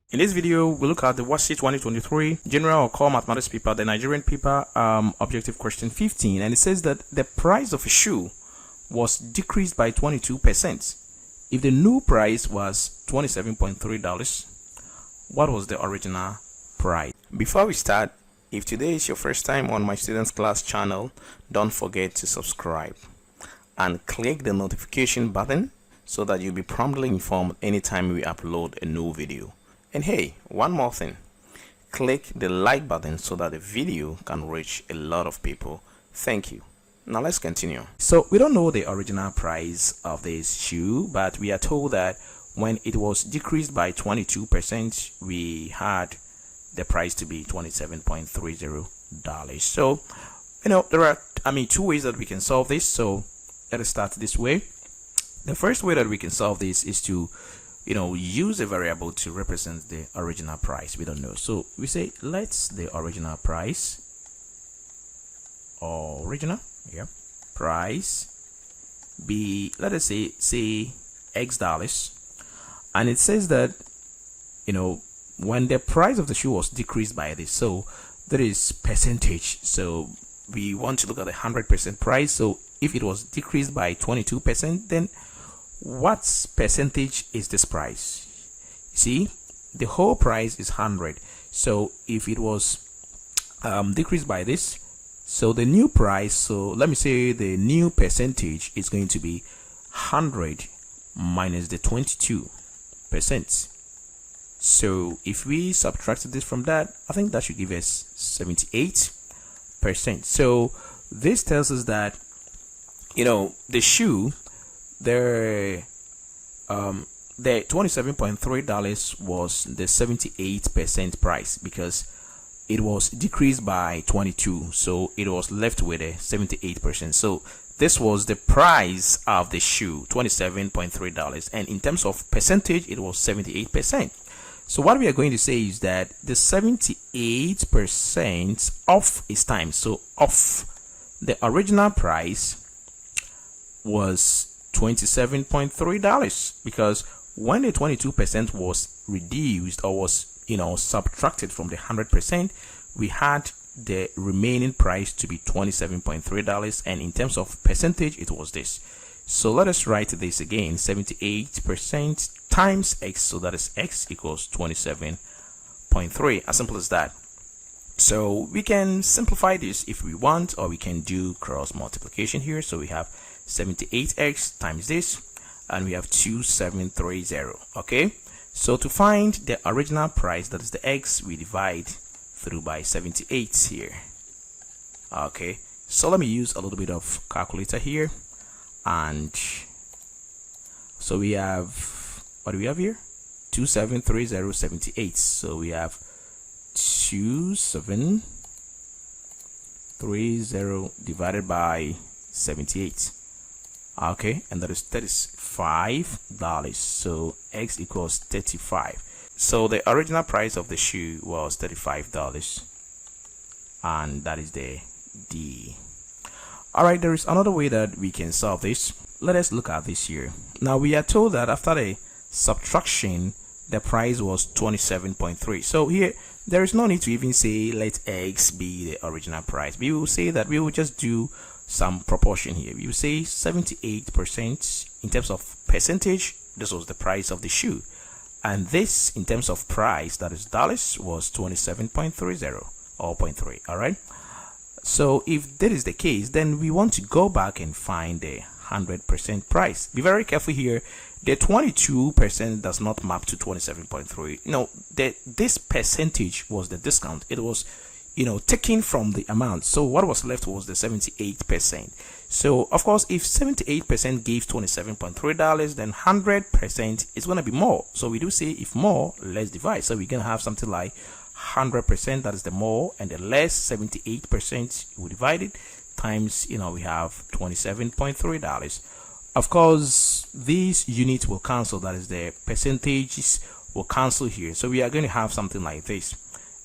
In this video, we'll look at the WASSCE 2023 General or Core Mathematics paper, the Nigerian paper, objective question 15, and it says that the price of a shoe was decreased by 22%. If the new price was $27.3, what was the original price? Before we start, if today is your first time on my Students Class channel, don't forget to subscribe and click the notification button so that you'll be promptly informed anytime we upload a new video. And hey, one more thing, click the like button so that the video can reach a lot of people. Thank you. Now let's continue. So we don't know the original price of this shoe, but we are told that when it was decreased by 22%, we had the price to be $27.30. So, there are, two ways that we can solve this. So let us start this way. The first way that we can solve this is to use a variable to represent the original price. We don't know. So we say, let's the original price, price be, let us say X dollars. And it says that, when the price of the shoe was decreased by this, so that is percentage. So we want to look at the 100% price. So if it was decreased by 22%, then what percentage is this price? See, the whole price is 100. So if it was decreased by this, so the new price, so let me say the new percentage is going to be 100 minus the 22%. So if we subtract this from that, I think that should give us 78%. So this tells us that the shoe, the $27.3 was the 78% price because it was decreased by 22, so it was left with a 78%. So this was the price of the shoe, $27.3, and in terms of percentage, it was 78%. So what we are going to say is that the 78% of its time, so of the original price, was $27.3, because when the 22% was reduced or was subtracted from the 100%, we had the remaining price to be $27.3, and in terms of percentage it was this. So let us write this again, 78% times X, so that is X equals 27.3, as simple as that. So we can simplify this if we want, or we can do cross multiplication here. So we have 78x times this, and we have 2730. Okay, so to find the original price, that is the X, we divide through by 78 here. Okay, so let me use a little bit of calculator here, and so we have, what do we have here? 273078. So we have 2730 divided by 78. Okay, and that is $35. So X equals 35. So the original price of the shoe was $35, and that is the D. Alright, there is another way that we can solve this. Let us look at this here. Now we are told that after the subtraction, the price was 27.3. So here there is no need to even say let X be the original price. We will say that we will just do some proportion here. We will say 78% in terms of percentage, this was the price of the shoe, and this in terms of price, that is dollars, was 27.30 or 0.3. all right, so if that is the case, then we want to go back and find the 100% price. Be very careful here. The 22% does not map to 27.3. This percentage was the discount. It was taken from the amount. So what was left was the 78%. So of course, if 78% gives $27.3, then 100% is going to be more. So we do say if more, let's divide. So we're going to have something like 100%, that is the more, and the less 78% we divide it times, we have $27.3. Of course, these units will cancel, that is the percentages will cancel here. So we are going to have something like this.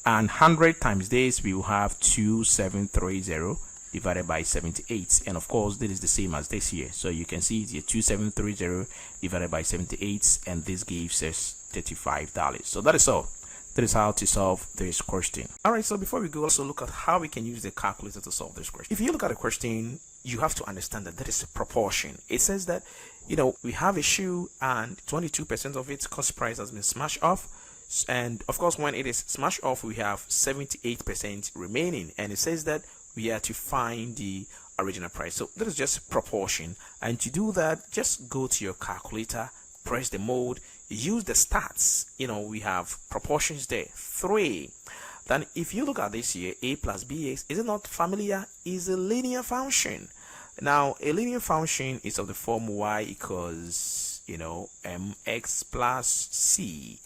And 100 times this, we will have 2730 divided by 78. And of course, this is the same as this here. So you can see it's here, 2730 divided by 78, and this gives us $35. So that is all. That is how to solve this question. Alright, so before we go, also look at how we can use the calculator to solve this question. If you look at the question, you have to understand that is a proportion. It says that, we have a shoe and 22% of its cost price has been smashed off. And of course, when it is smashed off, we have 78% remaining. And it says that we are to find the original price. So that is just proportion. And to do that, just go to your calculator, press the mode, use the stats. We have proportions there, 3. Then if you look at this here, a plus bx, is it not familiar? Is a linear function. Now a linear function is of the form y equals mx plus c.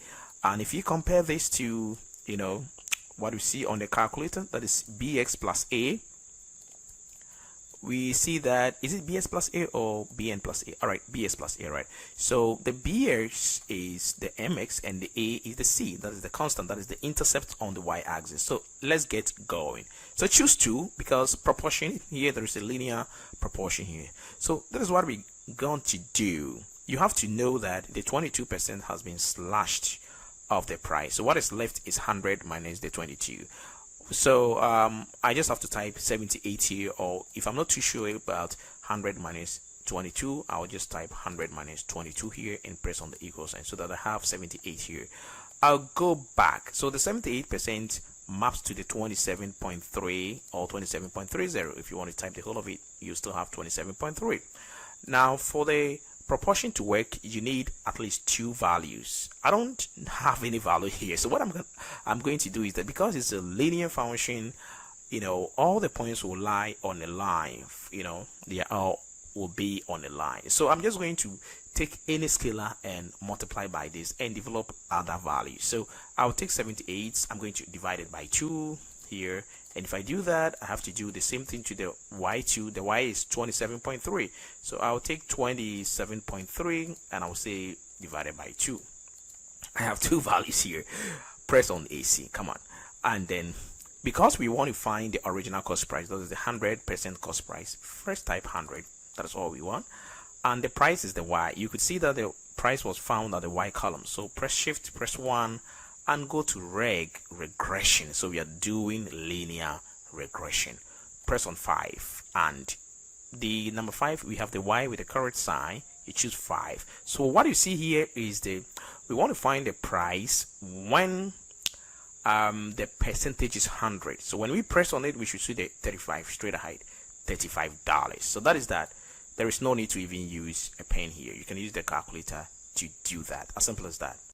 And if you compare this to what we see on the calculator, that is bx plus a, we see that, is it bs plus a or bn plus a? All right, bs plus a, right? So the bs is the mx and the a is the c. That is the constant, that is the intercept on the y-axis. So let's get going. So choose 2 because proportion here, there is a linear proportion here. So that is what we're going to do. You have to know that the 22% has been slashed off the price. So what is left is 100 minus the 22. So I just have to type 78 here, or if I'm not too sure about 100 minus 22, I'll just type 100 minus 22 here and press on the equal sign so that I have 78 here. I'll go back. So the 78% maps to the 27.3 or 27.30. If you want to type the whole of it, you still have 27.3. Now for the proportion to work, you need at least 2 values. I don't have any value here, so what I'm going to do is that because it's a linear function, all the points will lie on a line. They all will be on a line. So I'm just going to take any scalar and multiply by this and develop other values. So I'll take 78. I'm going to divide it by 2 here. And if I do that, I have to do the same thing to the y2. The y is 27.3. So I'll take 27.3 and I'll say divided by 2. I have 2 values here. Press on AC. Come on. And then because we want to find the original cost price, that is the 100% cost price, first type 100. That is all we want. And the price is the y. You could see that the price was found at the y column. So press shift, press 1. And go to regression. So we are doing linear regression. Press on 5 and the number 5, we have the y with the correct sign. You choose 5. So what you see here is we want to find the price when the percentage is 100. So when we press on it, we should see the 35 straight ahead, $35. So that is that. There is no need to even use a pen here. You can use the calculator to do that. As simple as that.